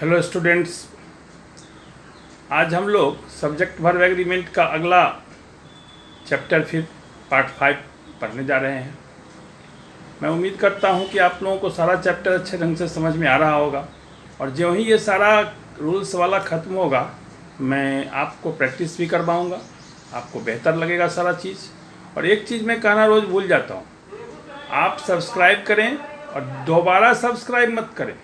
Hello students, आज हम लोग सब्जेक्ट वर्ब एग्रीमेंट का अगला चैप्टर फिर पार्ट 5 पढ़ने जा रहे हैं। मैं उम्मीद करता हूं कि आप लोगों को सारा चैप्टर अच्छे ढंग से समझ में आ रहा होगा और जो ही ये सारा रूल्स वाला ख़त्म होगा मैं आपको प्रैक्टिस भी करवाऊंगा, आपको बेहतर लगेगा सारा चीज़। और एक चीज़ मैं कहना रोज़ भूल जाता हूँ, आप सब्सक्राइब करें और दोबारा सब्सक्राइब मत करें।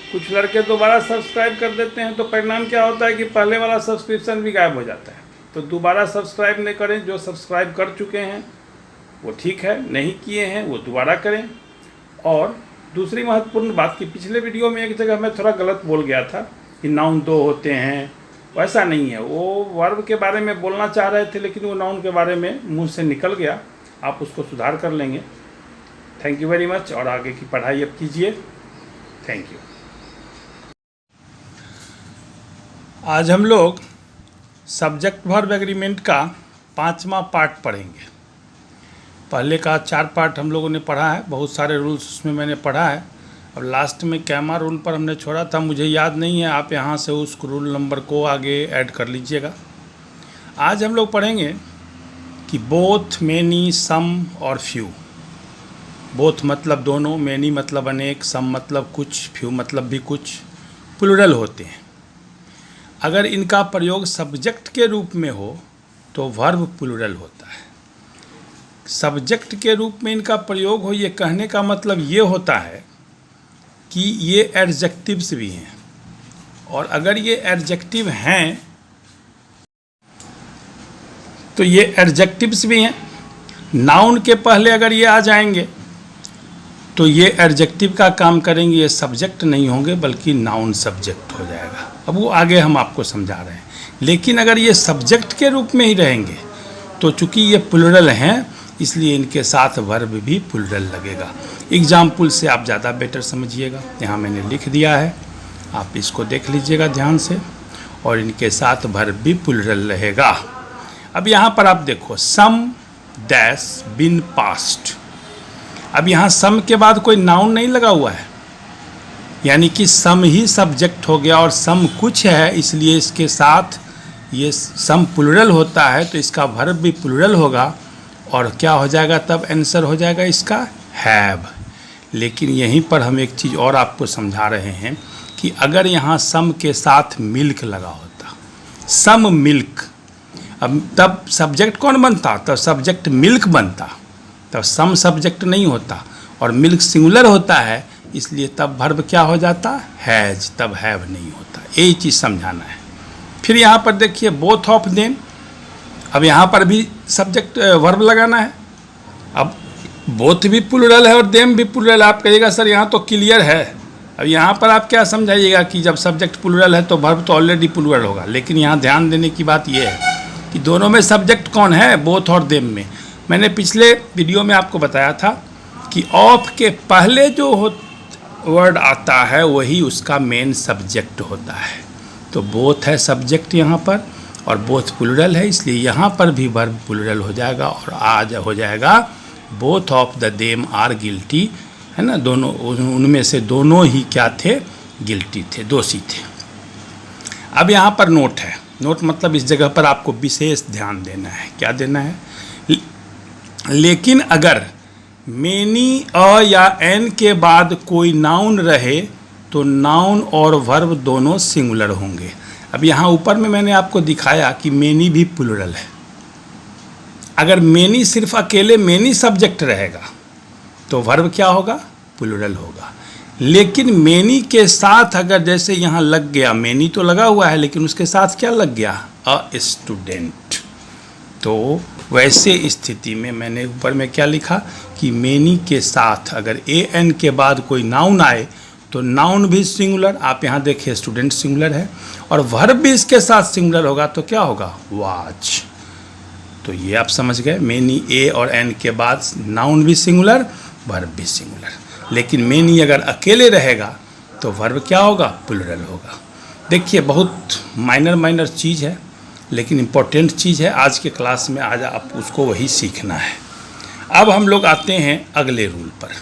कुछ लड़के दोबारा सब्सक्राइब कर देते हैं तो परिणाम क्या होता है कि पहले वाला सब्सक्रिप्शन भी गायब हो जाता है। तो दोबारा सब्सक्राइब नहीं करें, जो सब्सक्राइब कर चुके हैं वो ठीक है, नहीं किए हैं वो दोबारा करें। और दूसरी महत्वपूर्ण बात कि पिछले वीडियो में एक जगह मैं थोड़ा गलत बोल गया था कि नाउन 2 होते हैं, वैसा नहीं है। वो वर्ब के बारे में बोलना चाह रहे थे लेकिन वो नाउन के बारे में मुंह से निकल गया, आप उसको सुधार कर लेंगे। थैंक यू वेरी मच और आगे की पढ़ाई अब कीजिए। Thank you. आज हम लोग सब्जेक्ट वर्ब एग्रीमेंट का 5वां पार्ट पढ़ेंगे। पहले का 4 पार्ट हम लोगों ने पढ़ा है, बहुत सारे रूल्स उसमें मैंने पढ़ा है। अब लास्ट में कैमा रूल पर हमने छोड़ा था, मुझे याद नहीं है, आप यहाँ से उस रूल नंबर को आगे ऐड कर लीजिएगा। आज हम लोग पढ़ेंगे कि बोथ, मेनी, सम और फ्यू। बोथ मतलब दोनों, मेनी मतलब अनेक, सम मतलब कुछ, फ्यू मतलब भी कुछ, प्लूरल होते हैं। अगर इनका प्रयोग सब्जेक्ट के रूप में हो तो वर्ब प्लूरल होता है। सब्जेक्ट के रूप में इनका प्रयोग हो, ये कहने का मतलब ये होता है कि ये एडजेक्टिव्स भी हैं। और अगर ये एडजेक्टिव हैं तो ये एडजेक्टिव्स भी हैं। नाउन के पहले अगर ये आ जाएंगे तो ये एडजेक्टिव का काम करेंगे, ये सब्जेक्ट नहीं होंगे बल्कि नाउन सब्जेक्ट हो जाएगा। अब वो आगे हम आपको समझा रहे हैं। लेकिन अगर ये सब्जेक्ट के रूप में ही रहेंगे तो चूंकि ये प्लूरल हैं इसलिए इनके साथ वर्ब भी प्लूरल लगेगा। एग्जाम्पल से आप ज़्यादा बेटर समझिएगा। यहाँ मैंने लिख दिया है, आप इसको देख लीजिएगा ध्यान से। और इनके साथ वर्ब भी प्लूरल रहेगा। अब यहाँ पर आप देखो, सम डैश बिन पास्ट। अब यहाँ सम के बाद कोई नाउन नहीं लगा हुआ है, यानी कि सम ही सब्जेक्ट हो गया और सम कुछ है, इसलिए इसके साथ ये सम प्लूरल होता है तो इसका वर्ब भी प्लूरल होगा। और क्या हो जाएगा तब आंसर हो जाएगा इसका हैव। लेकिन यहीं पर हम एक चीज़ और आपको समझा रहे हैं कि अगर यहाँ सम के साथ मिल्क लगा होता, सम मिल्क, अब तब सब्जेक्ट कौन बनता? तब सब्जेक्ट मिल्क बनता, तब सम सब्जेक्ट नहीं होता और मिल्क सिंगुलर होता है, इसलिए तब वर्ब क्या हो जाता? हैज, तब हैव नहीं होता। यही चीज़ समझाना है। फिर यहाँ पर देखिए बोथ ऑफ देम। अब यहाँ पर भी सब्जेक्ट वर्ब लगाना है। अब बोथ भी प्लूरल है और देम भी प्लूरल है। आप कहिएगा सर यहाँ तो क्लियर है। अब यहाँ पर आप क्या समझाइएगा कि जब सब्जेक्ट प्लूरल है तो वर्ब तो ऑलरेडी प्लूरल होगा। लेकिन यहाँ ध्यान देने की बात यह है कि दोनों में सब्जेक्ट कौन है? बोथ और देम में। मैंने पिछले वीडियो में आपको बताया था कि ऑफ के पहले जो वर्ड आता है वही उसका मेन सब्जेक्ट होता है। तो बोथ है सब्जेक्ट यहाँ पर और बोथ प्लूरल है, इसलिए यहाँ पर भी वर्ब प्लूरल हो जाएगा और आज हो जाएगा both of the them are guilty, है ना। दोनों, उनमें से दोनों ही क्या थे? गिल्टी थे, दोषी थे। अब यहाँ पर नोट है। नोट मतलब इस जगह पर आपको विशेष ध्यान देना है। क्या देना है? लेकिन अगर मेनी अ या एन के बाद कोई नाउन रहे तो नाउन और वर्ब दोनों सिंगुलर होंगे। अब यहाँ ऊपर में मैंने आपको दिखाया कि मेनी भी प्लूरल है। अगर मेनी सिर्फ अकेले मेनी सब्जेक्ट रहेगा तो वर्ब क्या होगा? प्लूरल होगा। लेकिन मेनी के साथ अगर जैसे यहाँ लग गया, मेनी तो लगा हुआ है लेकिन उसके साथ क्या लग गया? A student. तो वैसे स्थिति में मैंने ऊपर में क्या लिखा कि मेनी के साथ अगर ए एन के बाद कोई नाउन आए तो नाउन भी सिंगुलर, आप यहाँ देखिए स्टूडेंट सिंगुलर है, और वर्ब भी इसके साथ सिंगुलर होगा तो क्या होगा? वॉच। तो ये आप समझ गए, मेनी ए और एन के बाद नाउन भी सिंगुलर, वर्ब भी सिंगुलर। लेकिन मेनी अगर अकेले रहेगा तो वर्ब क्या होगा? प्लूरल होगा। देखिए बहुत माइनर चीज़ है लेकिन इम्पोर्टेंट चीज़ है। आज के क्लास में आज आप उसको वही सीखना है। अब हम लोग आते हैं अगले रूल पर।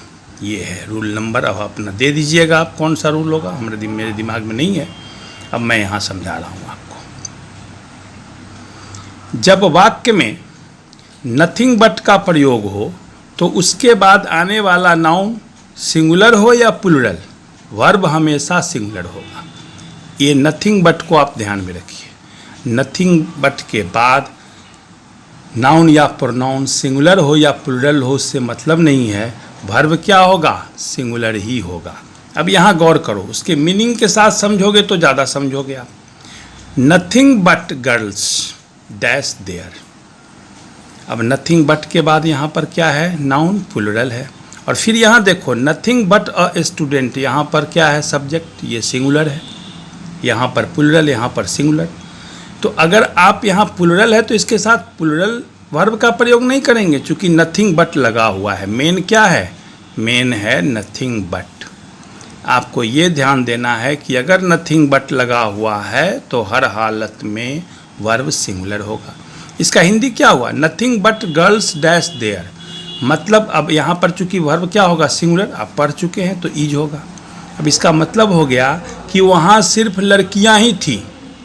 ये है रूल नंबर। अब अपना दे दीजिएगा आप, कौन सा रूल होगा, मेरे दिमाग में नहीं है, अब मैं यहाँ समझा रहा हूँ आपको। जब वाक्य में नथिंग बट का प्रयोग हो तो उसके बाद आने वाला नाउन सिंगुलर हो या प्लूरल, वर्ब हमेशा सिंगुलर होगा। ये नथिंग बट को आप ध्यान में रखिए। नथिंग बट के बाद नाउन या प्रोनाउन सिंगुलर हो या प्लूरल हो उससे मतलब नहीं है, वर्ब क्या होगा, सिंगुलर ही होगा। अब यहाँ गौर करो, उसके मीनिंग के साथ समझोगे तो ज़्यादा समझोगे आप। Nothing but girls dash there. अब नथिंग बट के बाद यहाँ पर क्या है, नाउन प्लूरल है। और फिर यहाँ देखो नथिंग बट अ स्टूडेंट, यहाँ पर क्या है, सब्जेक्ट, ये सिंगुलर है, यहाँ पर प्लूरल, यहाँ पर सिंगुलर। तो अगर आप यहाँ प्लूरल है तो इसके साथ प्लूरल वर्ब का प्रयोग नहीं करेंगे, चूँकि नथिंग बट लगा हुआ है। मेन क्या है, मेन है नथिंग बट। आपको ये ध्यान देना है कि अगर नथिंग बट लगा हुआ है तो हर हालत में वर्ब सिंगुलर होगा। इसका हिंदी क्या हुआ, nothing but girls dash there. मतलब अब यहाँ पर चूँकि वर्ब क्या होगा, सिंगुलर, आप पढ़ चुके हैं तो ईज होगा। अब इसका मतलब हो गया कि वहाँ सिर्फ लड़कियाँ ही थी,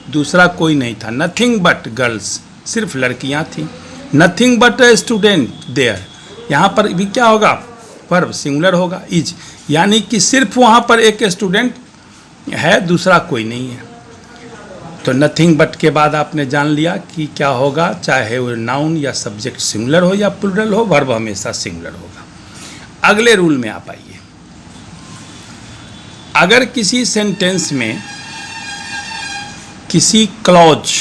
दूसरा कोई नहीं था। नथिंग बट गर्ल्स, सिर्फ लड़कियाँ थी। Nothing but a student there, यहाँ पर भी क्या होगा, वर्ब सिंगुलर होगा, इज। यानी कि सिर्फ वहाँ पर एक स्टूडेंट है, दूसरा कोई नहीं है। तो नथिंग बट के बाद आपने जान लिया कि क्या होगा, चाहे वो नाउन या सब्जेक्ट सिंगुलर हो या प्लूरल हो, वर्ब हमेशा सिंगुलर होगा। अगले रूल में आप आइए। अगर किसी सेंटेंस में किसी क्लॉज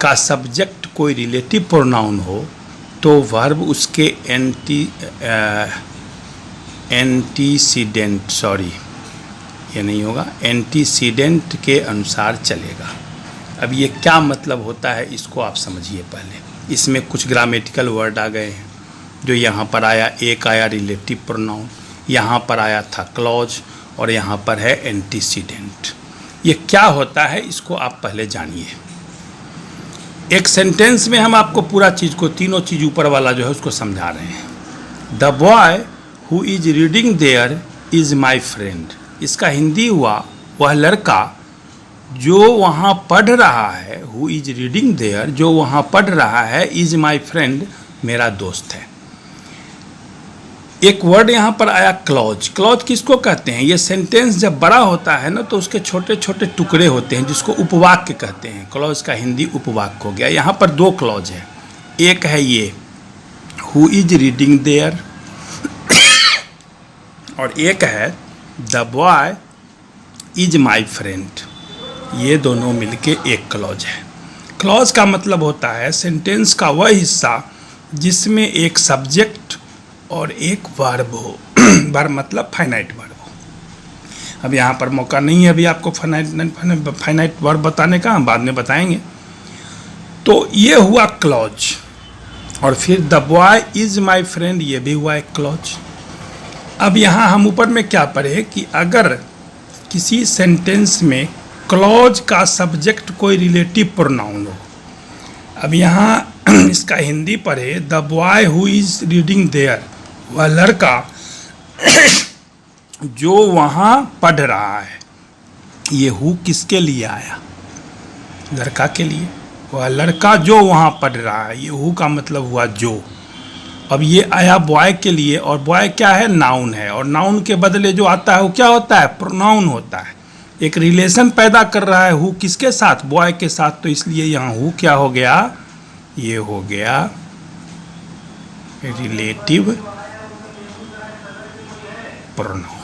का सब्जेक्ट कोई रिलेटिव प्रोनाउन हो तो वर्ब उसके एंटीसीडेंट, सॉरी ये नहीं होगा, एंटीसीडेंट के अनुसार चलेगा। अब ये क्या मतलब होता है इसको आप समझिए पहले। इसमें कुछ ग्रामेटिकल वर्ड आ गए हैं। जो यहाँ पर आया, एक आया रिलेटिव प्रोनाउन, यहाँ पर आया था क्लॉज, और यहाँ पर है एंटीसीडेंट। ये क्या होता है इसको आप पहले जानिए। एक सेंटेंस में हम आपको पूरा चीज़ को, तीनों चीज़ ऊपर वाला जो है उसको समझा रहे हैं। The boy who is reading there is my friend. इसका हिंदी हुआ वह लड़का जो वहाँ पढ़ रहा है, हु इज रीडिंग देयर, जो वहाँ पढ़ रहा है, इज माई फ्रेंड, मेरा दोस्त है। एक वर्ड यहाँ पर आया क्लॉज। क्लॉज किसको कहते हैं, ये सेंटेंस जब बड़ा होता है ना तो उसके छोटे छोटे टुकड़े होते हैं जिसको उपवाक्य कहते हैं। क्लॉज का हिंदी उपवाक्य हो गया। यहाँ पर दो क्लॉज है, एक है ये हु इज रीडिंग देयर और एक है the boy is my friend. ये दोनों मिलके एक क्लॉज है। क्लॉज का मतलब होता है सेंटेंस का वह हिस्सा जिसमें एक सब्जेक्ट और एक वर्ब हो। वर्ब मतलब फाइनाइट वर्ब हो। अब यहाँ पर मौका नहीं है अभी आपको फाइनाइट वर्ब बताने का, हम बाद में बताएंगे। तो ये हुआ क्लॉज। और फिर the boy is my friend, ये भी हुआ एक क्लॉज। अब यहाँ हम ऊपर में क्या पढ़े कि अगर किसी सेंटेंस में क्लॉज का सब्जेक्ट कोई रिलेटिव प्रोनाउन हो। अब यहाँ इसका हिंदी पढ़े, the boy who is reading there, वह लड़का जो वहाँ पढ़ रहा है। ये हु किसके लिए आया, लड़का के लिए। वह लड़का जो वहाँ पढ़ रहा है, ये हु का मतलब हुआ जो। अब ये आया बॉय के लिए, और बॉय क्या है, नाउन है। और नाउन के बदले जो आता है वो क्या होता है, प्रोनाउन होता है। एक रिलेशन पैदा कर रहा है हु किसके साथ, बॉय के साथ। तो इसलिए यहाँ हु क्या हो गया, ये हो गया रिलेटिव प्रोनाउन।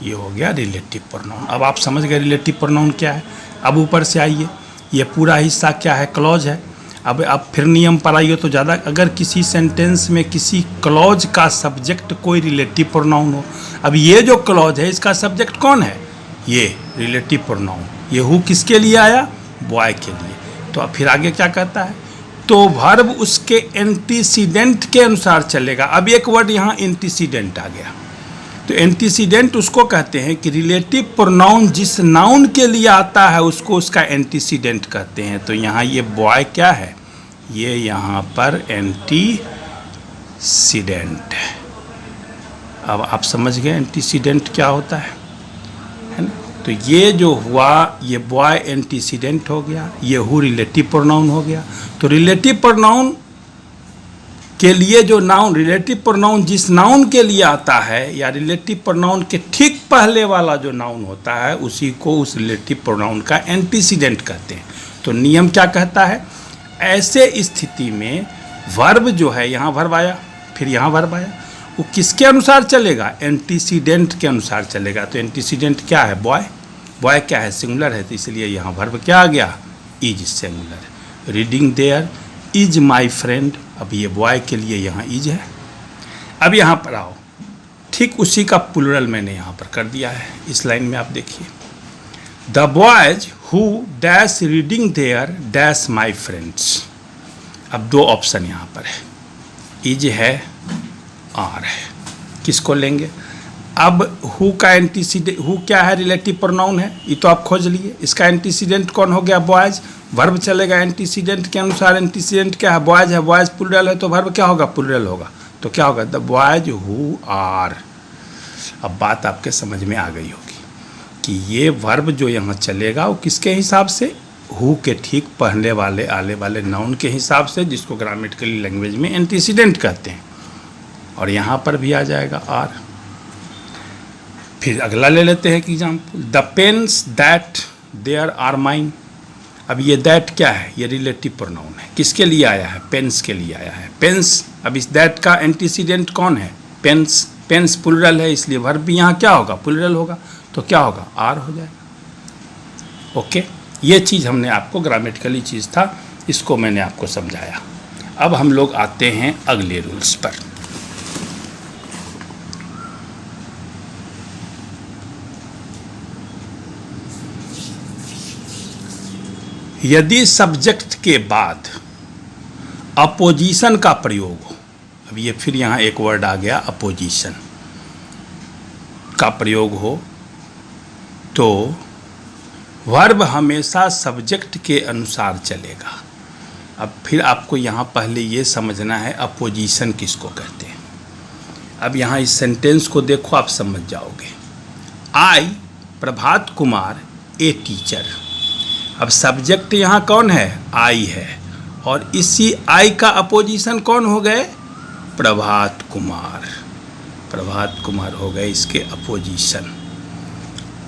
ये हो गया रिलेटिव प्रोनाउन। अब आप समझ गए रिलेटिव प्रोनाउन क्या है। अब ऊपर से आइए, ये पूरा हिस्सा क्या है, क्लॉज है। अब आप फिर नियम पर आइए तो ज़्यादा, अगर किसी सेंटेंस में किसी क्लॉज का सब्जेक्ट कोई रिलेटिव प्रोनाउन हो। अब ये जो क्लॉज है इसका सब्जेक्ट कौन है, ये रिलेटिव प्रोनाउन। ये हु किसके लिए आया, बॉय के लिए। तो अब फिर आगे क्या कहता है, तो वर्ब उसके एंटीसीडेंट के अनुसार चलेगा। अब एक वर्ड यहाँ एंटीसीडेंट आ गया। तो एंटीसीडेंट उसको कहते हैं कि रिलेटिव प्रोनाउन जिस नाउन के लिए आता है उसको उसका एंटीसीडेंट कहते हैं। तो यहाँ ये बॉय क्या है, ये यहाँ पर एंटीसीडेंट है। अब आप समझ गए एंटीसीडेंट क्या होता है ना। तो ये जो हुआ ये बॉय एंटीसीडेंट हो गया, ये हु रिलेटिव प्रोनाउन हो गया। तो रिलेटिव प्रोनाउन के लिए जो नाउन, रिलेटिव प्रोनाउन जिस नाउन के लिए आता है या रिलेटिव प्रोनाउन के ठीक पहले वाला जो नाउन होता है उसी को उस रिलेटिव प्रोनाउन का एंटीसीडेंट कहते हैं। तो नियम क्या कहता है, ऐसे स्थिति में वर्ब जो है, यहाँ वर्ब आया फिर यहाँ वर्ब आया, वो किसके अनुसार चलेगा, एंटीसीडेंट के अनुसार चलेगा। तो एंटीसीडेंट क्या है, बॉय, बॉय क्या है, सिंगुलर है, तो इसलिए यहाँ वर्ब क्या आ गया, is singular. Reading there is my friend, अब ये बॉय के लिए यहाँ इज है। अब यहाँ पर आओ, ठीक उसी का प्लूरल मैंने यहाँ पर कर दिया है। इस लाइन में आप देखिए, the boys who dash reading there dash my friends. अब दो ऑप्शन यहाँ पर है, इज है, आर है, किसको लेंगे। अब हु का एंटीसीडेंट, हु क्या है, रिलेटिव प्रोनाउन है, ये तो आप खोज लिए। इसका एंटीसीडेंट कौन हो गया, बॉयज। वर्ब चलेगा एंटीसीडेंट के अनुसार। एंटीसीडेंट क्या है, बॉयज है, बॉयज प्लूरल है, तो वर्ब क्या होगा, प्लूरल होगा। तो क्या होगा, द बॉयज हु आर। अब बात आपके समझ में आ गई होगी कि ये वर्ब जो यहाँ चलेगा वो किसके हिसाब से, हु के ठीक पहले वाले आने वाले नाउन के हिसाब से, जिसको ग्रामेटिकली लैंग्वेज में एंटीसीडेंट कहते हैं। और यहाँ पर भी आ जाएगा आर। फिर अगला ले लेते हैं कि example, the pens that there are mine. अब ये दैट क्या है, ये रिलेटिव प्रोनाउन है, किसके लिए आया है, पेन्स के लिए आया है, पेन्स। अब इस दैट का एंटीसीडेंट कौन है, पेन्स। पेन्स प्लूरल है, इसलिए वर्ब भी यहाँ क्या होगा, प्लूरल होगा, तो क्या होगा, आर हो जाएगा। ओके, ये चीज़ हमने आपको ग्रामेटिकली चीज़ था, इसको मैंने आपको समझाया। अब हम लोग आते हैं अगले रूल्स पर। यदि सब्जेक्ट के बाद अपोजिशन का प्रयोग हो, अब ये फिर यहाँ एक वर्ड आ गया, अपोजिशन का प्रयोग हो, तो वर्ब हमेशा सब्जेक्ट के अनुसार चलेगा। अब फिर आपको यहाँ पहले ये समझना है अपोजिशन किसको कहते हैं। अब यहाँ इस सेंटेंस को देखो, आप समझ जाओगे। आई प्रभात कुमार ए टीचर। अब सब्जेक्ट यहाँ कौन है, आई है, और इसी आई का अपोजिशन कौन हो गए, प्रभात कुमार। प्रभात कुमार हो गए इसके अपोजिशन।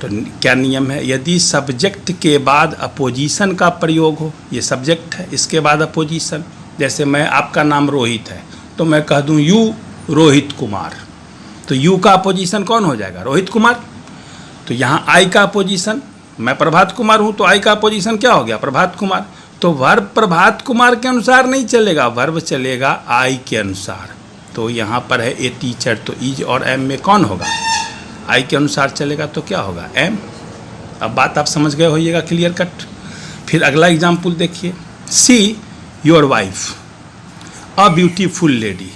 तो क्या नियम है, यदि सब्जेक्ट के बाद अपोजिशन का प्रयोग हो, ये सब्जेक्ट है, इसके बाद अपोजिशन, जैसे मैं, आपका नाम रोहित है, तो मैं कह दूं यू रोहित कुमार, तो यू का अपोजिशन कौन हो जाएगा, रोहित कुमार। तो यहाँ आई का अपोजिशन, मैं प्रभात कुमार हूँ, तो आई का अपोजिशन क्या हो गया, प्रभात कुमार। तो वर्ब प्रभात कुमार के अनुसार नहीं चलेगा, वर्ब चलेगा आई के अनुसार। तो यहाँ पर है ए टीचर, तो इज और एम में कौन होगा, आई के अनुसार चलेगा, तो क्या होगा, एम। अब बात आप समझ गए होइएगा, क्लियर कट। फिर अगला एग्जाम्पल देखिए, see your wife a beautiful lady.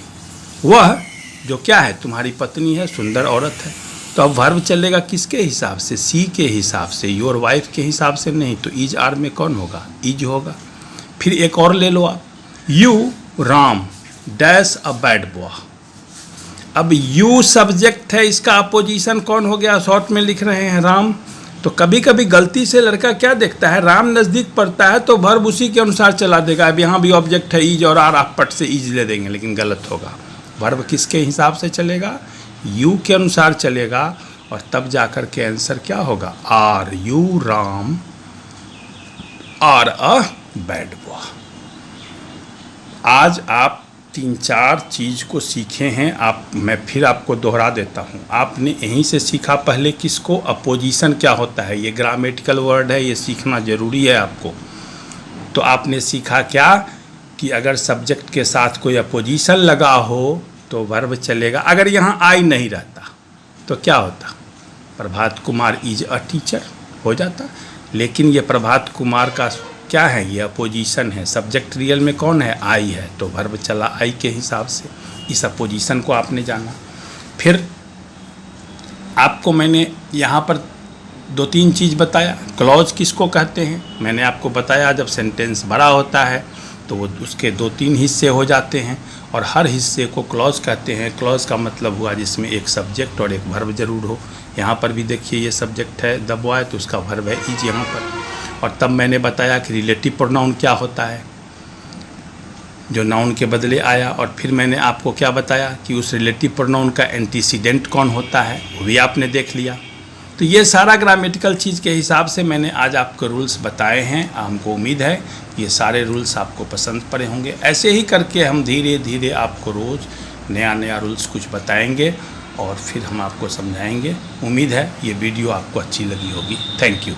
वह जो क्या है, तुम्हारी पत्नी है, सुंदर औरत है। तो अब वर्ब चलेगा किसके हिसाब से, सी के हिसाब से, योर वाइफ के हिसाब से नहीं। तो इज आर में कौन होगा, इज होगा। फिर एक और ले लो आप, you Ram dash a bad boy. अब यू सब्जेक्ट है, इसका अपोजिशन कौन हो गया, शॉर्ट में लिख रहे हैं राम। तो कभी कभी गलती से लड़का क्या देखता है, राम नज़दीक पड़ता है तो वर्ब उसी के अनुसार चला देगा। अब यहाँ भी ऑब्जेक्ट है इज और आर, आप पट से इज ले देंगे, लेकिन गलत होगा। वर्ब किसके हिसाब से चलेगा, यू के अनुसार चलेगा, और तब जाकर के आंसर क्या होगा, are you Ram are a bad boy. आज आप 3-4 चीज़ को सीखे हैं आप, मैं फिर आपको दोहरा देता हूँ। आपने यहीं से सीखा पहले किसको, अपोजिशन क्या होता है, ये ग्रामेटिकल वर्ड है, ये सीखना ज़रूरी है आपको। तो आपने सीखा क्या कि अगर सब्जेक्ट के साथ कोई अपोजिशन लगा हो तो वर्ब चलेगा। अगर यहाँ आई नहीं रहता तो क्या होता, Prabhat Kumar is a teacher हो जाता। लेकिन ये प्रभात कुमार का क्या है, ये अपोजिशन है, सब्जेक्ट रियल में कौन है, आई है, तो वर्ब चला आई के हिसाब से। इस अपोजिशन को आपने जाना। फिर आपको मैंने यहाँ पर 2-3 चीज़ बताया। क्लॉज किसको कहते हैं, मैंने आपको बताया जब सेंटेंस बड़ा होता है तो वो उसके 2-3 हिस्से हो जाते हैं और हर हिस्से को क्लॉज कहते हैं। क्लॉज का मतलब हुआ जिसमें एक सब्जेक्ट और एक वर्ब जरूर हो। यहाँ पर भी देखिए ये सब्जेक्ट है द बॉय, तो उसका वर्ब है इज यहाँ पर। और तब मैंने बताया कि रिलेटिव प्रोनाउन क्या होता है, जो नाउन के बदले आया। और फिर मैंने आपको क्या बताया कि उस रिलेटिव प्रोनाउन का एंटीसीडेंट कौन होता है, वो भी आपने देख लिया। तो ये सारा ग्रामेटिकल चीज़ के हिसाब से मैंने आज आपको रूल्स बताए हैं। हमको उम्मीद है ये सारे रूल्स आपको पसंद पड़े होंगे। ऐसे ही करके हम धीरे धीरे आपको रोज़ नया नया रूल्स कुछ बताएंगे और फिर हम आपको समझाएंगे। उम्मीद है ये वीडियो आपको अच्छी लगी होगी। Thank you.